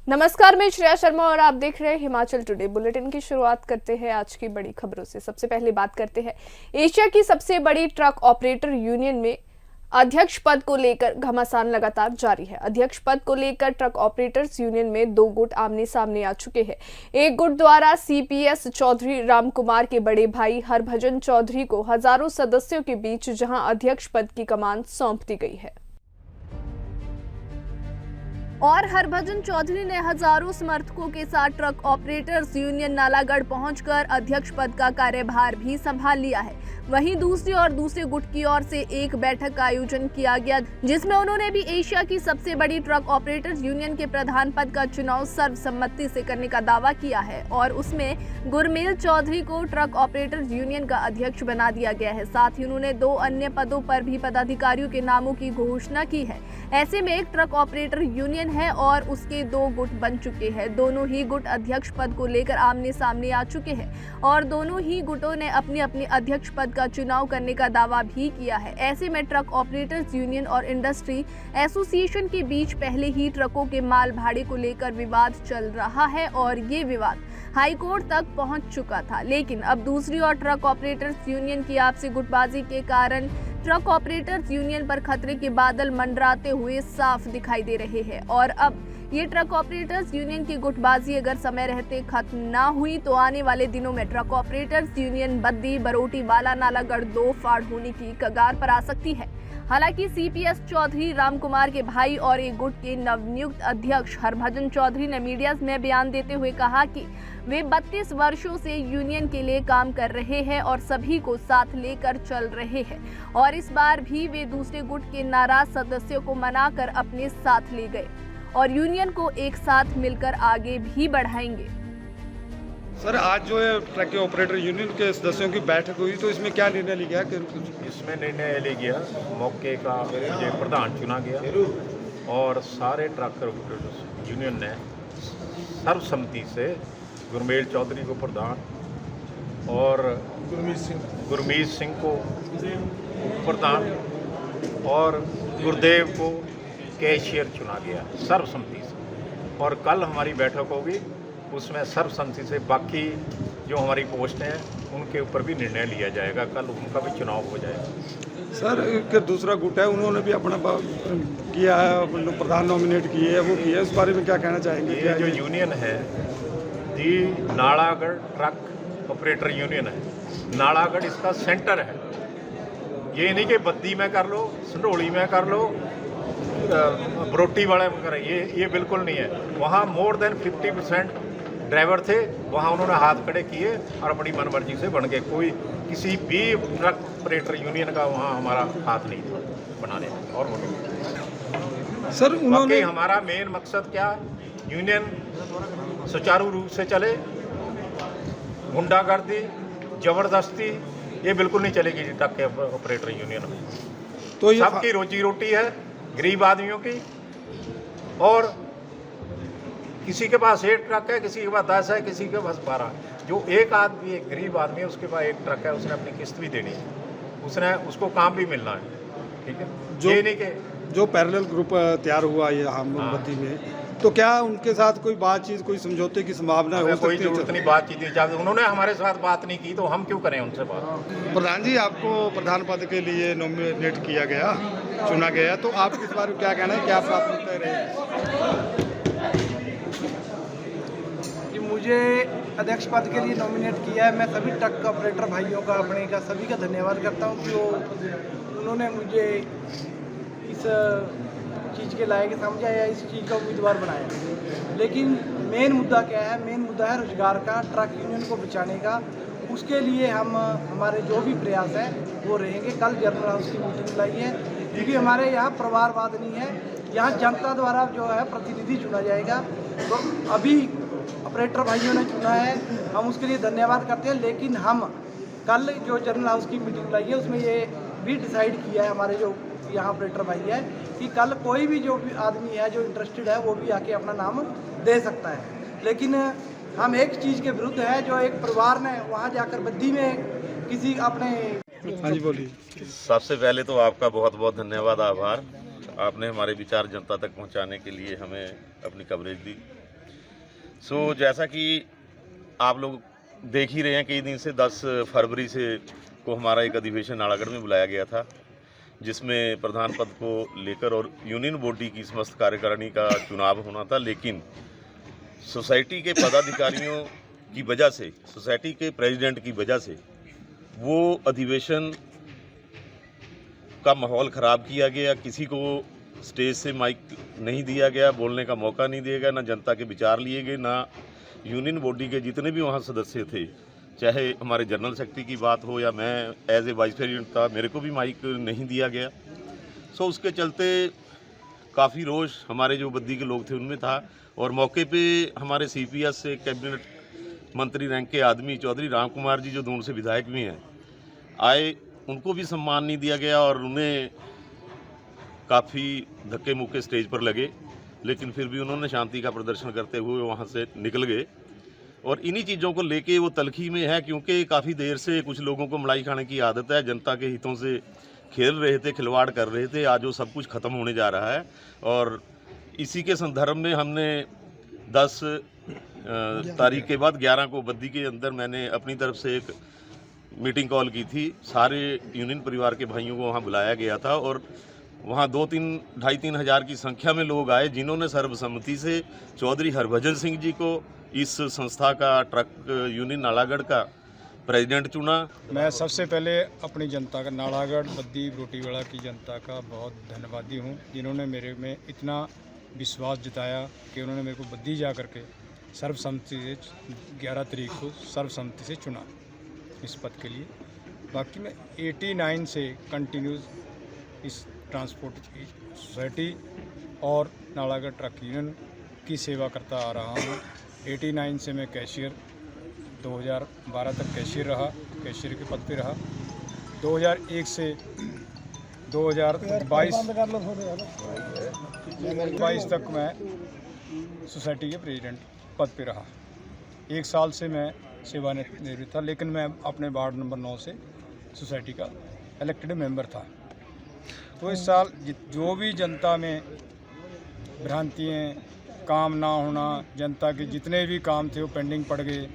नमस्कार, मैं श्रेया शर्मा और आप देख रहे हैं हिमाचल टुडे बुलेटिन की शुरुआत करते हैं आज की बड़ी खबरों से। सबसे पहले बात करते हैं एशिया की सबसे बड़ी ट्रक ऑपरेटर यूनियन में अध्यक्ष पद को लेकर घमासान लगातार जारी है। अध्यक्ष पद को लेकर ट्रक ऑपरेटर्स यूनियन में दो गुट आमने सामने आ चुके हैं। एक गुट द्वारा सीपीएस चौधरी रामकुमार के बड़े भाई हरभजन चौधरी को हजारों सदस्यों के बीच जहां अध्यक्ष पद की कमान सौंप दी गई है और हरभजन चौधरी ने हजारों समर्थकों के साथ ट्रक ऑपरेटर्स यूनियन नालागढ़ पहुंचकर अध्यक्ष पद का कार्यभार भी संभाल लिया है। वहीं दूसरे गुट की ओर से एक बैठक का आयोजन किया गया जिसमें उन्होंने भी एशिया की सबसे बड़ी ट्रक ऑपरेटर्स यूनियन के प्रधान पद का चुनाव सर्वसम्मति से करने का दावा किया है और उसमें गुरमेल चौधरी को ट्रक ऑपरेटर्स यूनियन का अध्यक्ष बना दिया गया है। साथ ही उन्होंने दो अन्य पदों पर भी पदाधिकारियों के नामों की घोषणा की है। ऐसे में एक ट्रक ऑपरेटर यूनियन है और उसके दो गुट बन चुके हैं। दोनों ही गुट अध्यक्ष पद को लेकर आमने सामने आ चुके हैं और दोनों ही गुटों ने अपने अपने अध्यक्ष पद का चुनाव करने का दावा भी किया है। ऐसे में ट्रक ऑपरेटर्स यूनियन और इंडस्ट्री एसोसिएशन के बीच पहले ही ट्रकों के माल भाड़े को लेकर विवाद चल रहा है और ये विवाद हाई कोर्ट तक पहुंच चुका था। लेकिन अब दूसरी ओर ट्रक ऑपरेटर्स यूनियन की आपसी गुटबाजी के कारण ट्रक ऑपरेटर्स यूनियन पर खतरे के बादल मंडराते हुए साफ दिखाई दे रहे हैं और अब ये ट्रक ऑपरेटर्स यूनियन की गुटबाजी अगर समय रहते खत्म ना हुई तो आने वाले दिनों में truck operators union Baddi, Baroti वाला, नालागढ़ दो फाड़ होने की कगार पर आ सकती है। हालांकि सीपीएस चौधरी रामकुमार के भाई और एक गुट के नवनियुक्त अध्यक्ष हरभजन चौधरी ने मीडिया में बयान देते हुए कहा कि वे 32 वर्षों से यूनियन के लिए काम कर रहे हैं और सभी को साथ लेकर चल रहे हैं और इस बार भी वे दूसरे गुट के नाराज सदस्यों को मनाकर अपने साथ ले गए और यूनियन को एक साथ मिलकर आगे भी बढ़ाएंगे। सर, आज जो है ट्रक के ऑपरेटर यूनियन के सदस्यों की बैठक हुई तो इसमें क्या निर्णय लिया गया? इसमें निर्णय लिया गया, मौके का मुझे प्रधान चुना गया और सारे ट्रक ऑपरेटर्स यूनियन ने सर्वसम्मति से गुरमेल चौधरी को प्रधान और गुरमीत सिंह को प्रधान और गुरदेव को कैशियर चुना गया सर्वसम्मति से। और कल हमारी बैठक होगी, उसमें सर्वसम्मति से बाकी जो हमारी पोस्ट हैं उनके ऊपर भी निर्णय लिया जाएगा। कल उनका भी चुनाव हो जाएगा। सर, एक दूसरा गुट है, उन्होंने भी अपना किया है, प्रधान नॉमिनेट किए है, वो किया है, उस बारे में क्या कहना चाहेंगे? ये जो यूनियन है जी, नालागढ़ ट्रक ऑपरेटर यूनियन है। नालागढ़ इसका सेंटर है। ये नहीं कि बद्दी में कर लो, संढोली में कर लो, बरोटी वाले में करें, ये बिल्कुल नहीं है। वहाँ मोर देन 50% ड्राइवर थे, वहाँ उन्होंने हाथ खड़े किए और अपनी मनमर्जी से बन गए। कोई किसी भी ट्रक ऑपरेटर यूनियन का वहाँ हमारा हाथ नहीं था बनाने में। और सर, उन्होंने हमारा मेन मकसद क्या, यूनियन सुचारू रूप से चले। गुंडागर्दी, जबरदस्ती ये बिल्कुल नहीं चलेगी ट्रक के ऑपरेटर यूनियन में। तो ये सबकी रोजी रोटी है, गरीब आदमियों की, और किसी के पास एक ट्रक है, किसी के पास 10 है, किसी के पास 12। जो एक आदमी, एक गरीब आदमी है, उसके पास एक ट्रक है, उसने अपनी किस्त भी देनी है, उसको काम भी मिलना है। ठीक है, ये नहीं कि जो पैरेलल ग्रुप तैयार हुआ ये मोमबत्ती में, तो क्या उनके साथ कोई बातचीत, कोई समझौते की संभावना हो सकती है? कोई जरूरत नहीं बातचीत की। उन्होंने हमारे साथ बात नहीं की तो हम क्यों करें उनसे बात? प्रधान जी, आपको प्रधान पद के लिए नॉमिनेट किया गया, चुना गया, तो आप इस बारे में क्या कहना है, क्या प्राथमिकता रही? मुझे अध्यक्ष पद के लिए नॉमिनेट किया है। मैं सभी ट्रक ऑपरेटर भाइयों का, अपने का, सभी का धन्यवाद करता हूँ कि उन्होंने मुझे इस चीज़ के लायक समझा या इस चीज़ का उम्मीदवार बनाया। लेकिन मेन मुद्दा क्या है? मेन मुद्दा है रोजगार का, ट्रक यूनियन को बचाने का। उसके लिए हमारे जो भी प्रयास है वो रहेंगे। कल जनरल हाउस की मीटिंग बुलाई है क्योंकि हमारे यहाँ परिवारवाद नहीं है, यहाँ जनता द्वारा जो है प्रतिनिधि चुना जाएगा। तो अभी ऑपरेटर भाइयों ने चुना है, हम उसके लिए धन्यवाद करते हैं। लेकिन हम कल जो जनरल हाउस की मीटिंग बुलाई है उसमें ये भी डिसाइड किया है हमारे जो यहाँ ऑपरेटर भाई है कि कल कोई भी जो भी आदमी है जो इंटरेस्टेड है वो भी आके अपना नाम दे सकता है। लेकिन हम एक चीज़ के विरुद्ध है, जो एक परिवार ने वहाँ जाकर बद्दी में किसी अपने। हाँ जी, बोलिए। सबसे पहले तो आपका बहुत बहुत धन्यवाद, आभार। आपने हमारे विचार जनता तक पहुंचाने के लिए हमें अपनी कवरेज दी। सो जैसा कि आप लोग देख ही रहे हैं, कई दिन से 10 फरवरी से को हमारा एक अधिवेशन नालागढ़ में बुलाया गया था, जिसमें प्रधान पद को लेकर और यूनियन बॉडी की समस्त कार्यकारिणी का चुनाव होना था। लेकिन सोसाइटी के पदाधिकारियों की वजह से, सोसाइटी के प्रेसिडेंट की वजह से वो अधिवेशन का माहौल ख़राब किया गया। किसी को स्टेज से माइक नहीं दिया गया, बोलने का मौका नहीं दिया गया, ना जनता के विचार लिए गए, ना यूनियन बॉडी के जितने भी वहाँ सदस्य थे, चाहे हमारे जनरल सेक्रेटरी की बात हो या मैं एज ए वाइस प्रेसिडेंट था, मेरे को भी माइक नहीं दिया गया। सो उसके चलते काफ़ी रोष हमारे जो बद्दी के लोग थे उनमें था। और मौके पे हमारे CPS से कैबिनेट मंत्री रैंक के आदमी चौधरी राम कुमार जी, जो दूर से विधायक भी हैं, आए, उनको भी सम्मान नहीं दिया गया और उन्हें काफ़ी धक्के मुक्के स्टेज पर लगे। लेकिन फिर भी उन्होंने शांति का प्रदर्शन करते हुए वहाँ से निकल गए। और इन्हीं चीज़ों को लेके वो तलखी में है, क्योंकि काफ़ी देर से कुछ लोगों को मलाई खाने की आदत है, जनता के हितों से खेल रहे थे, खिलवाड़ कर रहे थे। आज वो सब कुछ ख़त्म होने जा रहा है और इसी के संदर्भ में हमने 10 तारीख के बाद 11 को बद्दी के अंदर मैंने अपनी तरफ से एक मीटिंग कॉल की थी। सारे यूनियन परिवार के भाइयों को वहाँ बुलाया गया था और वहाँ 2-3-2.5-3 हज़ार की संख्या में लोग आए, जिन्होंने सर्वसम्मति से चौधरी हरभजन सिंह जी को इस संस्था का ट्रक यूनियन नालागढ़ का प्रेसिडेंट चुना। मैं सबसे पहले अपनी जनता का, नालागढ़ बद्दी रोटीवाला की जनता का बहुत धन्यवादी हूँ, जिन्होंने मेरे में इतना विश्वास जताया कि उन्होंने मेरे को बद्दी जा कर के सर्वसम्मति से 11 तारीख को सर्वसम्मति से चुना इस पद के लिए। बाकी मैं 89 से कंटिन्यूस इस ट्रांसपोर्ट की सोसाइटी और नालागढ़ ट्रक यूनियन की सेवा करता आ रहा हूँ। 89 से मैं कैशियर, 2012 तक कैशियर रहा, कैशियर के पद पे रहा। 2001 से 2022 तक मैं सोसाइटी के प्रेसिडेंट पद पे रहा। 1 साल से मैं सेवानिवृत्त था, लेकिन मैं अपने वार्ड नंबर 9 से सोसाइटी का इलेक्टेड मेंबर था। तो इस साल जो भी जनता में भ्रांतियाँ, काम ना होना, जनता के जितने भी काम थे वो पेंडिंग पड़ गए,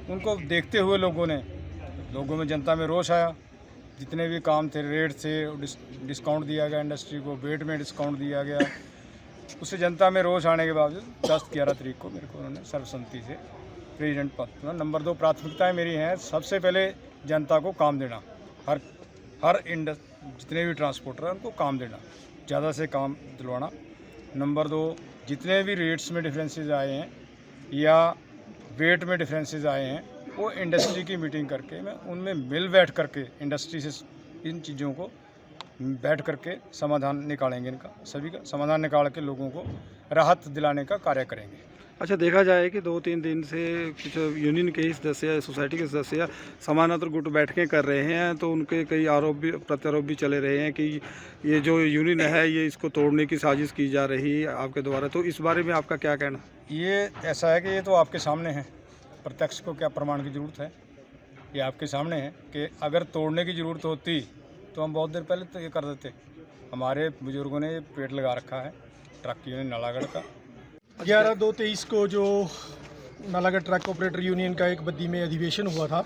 उनको देखते हुए लोगों में जनता में रोष आया। जितने भी काम थे, रेट से डिस्काउंट दिया गया, इंडस्ट्री को वेट में डिस्काउंट दिया गया, उससे जनता में रोष आने के बावजूद 10-11 तारीख को मेरे को उन्होंने सर्वसम्मति से प्रेसिडेंट पद चुना। नंबर 2 प्राथमिकताएं मेरी हैं, सबसे पहले जनता को काम देना, हर जितने भी ट्रांसपोर्टर हैं उनको काम देना, ज़्यादा से काम दिलवाना। नंबर 2, जितने भी रेट्स में डिफरेंसेस आए हैं या वेट में डिफरेंसेस आए हैं, वो इंडस्ट्री की मीटिंग करके मैं उनमें मिल बैठ करके इंडस्ट्री से इन चीज़ों को बैठ करके समाधान निकालेंगे, इनका सभी का समाधान निकाल के लोगों को राहत दिलाने का कार्य करेंगे। अच्छा, देखा जाए कि 2-3 दिन से कुछ यूनियन के ही सदस्य, सोसाइटी के सदस्य समानांतर गुट बैठकें कर रहे हैं, तो उनके कई आरोप भी, प्रत्यारोप भी चले रहे हैं कि ये जो यूनियन है ये इसको तोड़ने की साजिश की जा रही है आपके द्वारा। तो इस बारे में आपका क्या कहना? ये ऐसा है कि ये तो आपके सामने है, प्रत्यक्ष को क्या प्रमाण की ज़रूरत है, ये आपके सामने है कि अगर तोड़ने की ज़रूरत होती तो हम बहुत देर पहले तो ये कर देते। हमारे बुजुर्गों ने पेड़ लगा रखा है ट्रक यूनियन नालागढ़ का। 11/2/23 को जो नालागढ़ ट्रक ऑपरेटर यूनियन का एक बद्दी में अधिवेशन हुआ था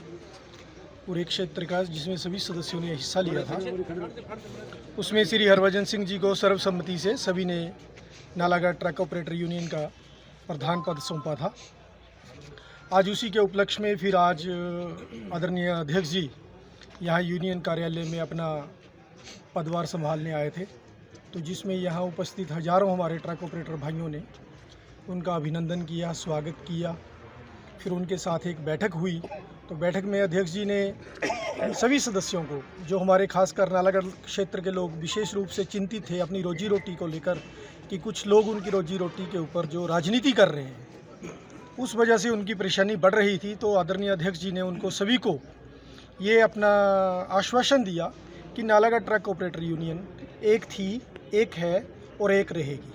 पूरे क्षेत्र का, जिसमें सभी सदस्यों ने हिस्सा लिया था, उसमें श्री हरभजन सिंह जी को सर्वसम्मति से सभी ने नालागढ़ ट्रक ऑपरेटर यूनियन का प्रधान पद सौंपा था। आज उसी के उपलक्ष्य में फिर आज आदरणीय अध्यक्ष जी यहाँ यूनियन कार्यालय में अपना पदभार संभालने आए थे, तो जिसमें यहाँ उपस्थित हजारों हमारे ट्रक ऑपरेटर भाइयों ने उनका अभिनंदन किया, स्वागत किया। फिर उनके साथ एक बैठक हुई, तो बैठक में अध्यक्ष जी ने सभी सदस्यों को, जो हमारे खासकर नालागढ़ क्षेत्र के लोग विशेष रूप से चिंतित थे अपनी रोजी रोटी को लेकर, कि कुछ लोग उनकी रोजी रोटी के ऊपर जो राजनीति कर रहे हैं, उस वजह से उनकी परेशानी बढ़ रही थी। तो आदरणीय अध्यक्ष जी ने उनको सभी को ये अपना आश्वासन दिया कि नालागढ़ ट्रक ऑपरेटर यूनियन एक थी, एक है और एक रहेगी।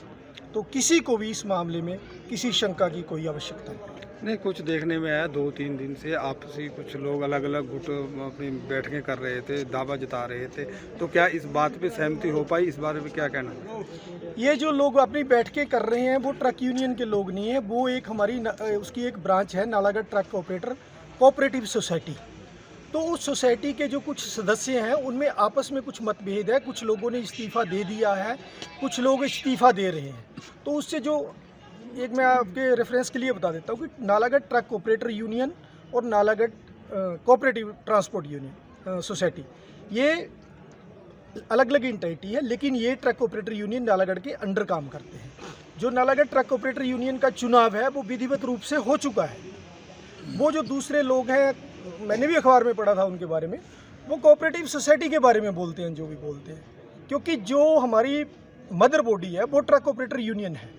तो किसी को भी इस मामले में किसी शंका की कोई आवश्यकता नहीं। नहीं, कुछ देखने में आया 2-3 दिन से आपसी कुछ लोग अलग अलग गुट अपनी बैठकें कर रहे थे, दावा जता रहे थे, तो क्या इस बात पे सहमति हो पाई? इस बारे में क्या कहना है? ये जो लोग अपनी बैठकें कर रहे हैं वो ट्रक यूनियन के लोग नहीं है, वो एक हमारी उसकी एक ब्रांच है Nalagarh truck operator cooperative society. तो उस सोसाइटी के जो कुछ सदस्य हैं उनमें आपस में कुछ मतभेद है, कुछ लोगों ने इस्तीफ़ा दे दिया है, कुछ लोग इस्तीफ़ा दे रहे हैं। तो उससे जो एक मैं आपके रेफरेंस के लिए बता देता हूँ कि नालागढ़ ट्रक ऑपरेटर यूनियन और Nalagarh cooperative transport union society ये अलग अलग इंटाइटी है, लेकिन ये ट्रक ऑपरेटर यूनियन नालागढ़ के अंडर काम करते हैं। जो नालागढ़ ट्रक ऑपरेटर यूनियन का चुनाव है वो विधिवत रूप से हो चुका है। वो जो दूसरे लोग हैं, मैंने भी अखबार में पढ़ा था उनके बारे में, वो कोऑपरेटिव सोसाइटी के बारे में बोलते हैं जो भी बोलते हैं, क्योंकि जो हमारी मदर बॉडी है वो ट्रक ऑपरेटर यूनियन है।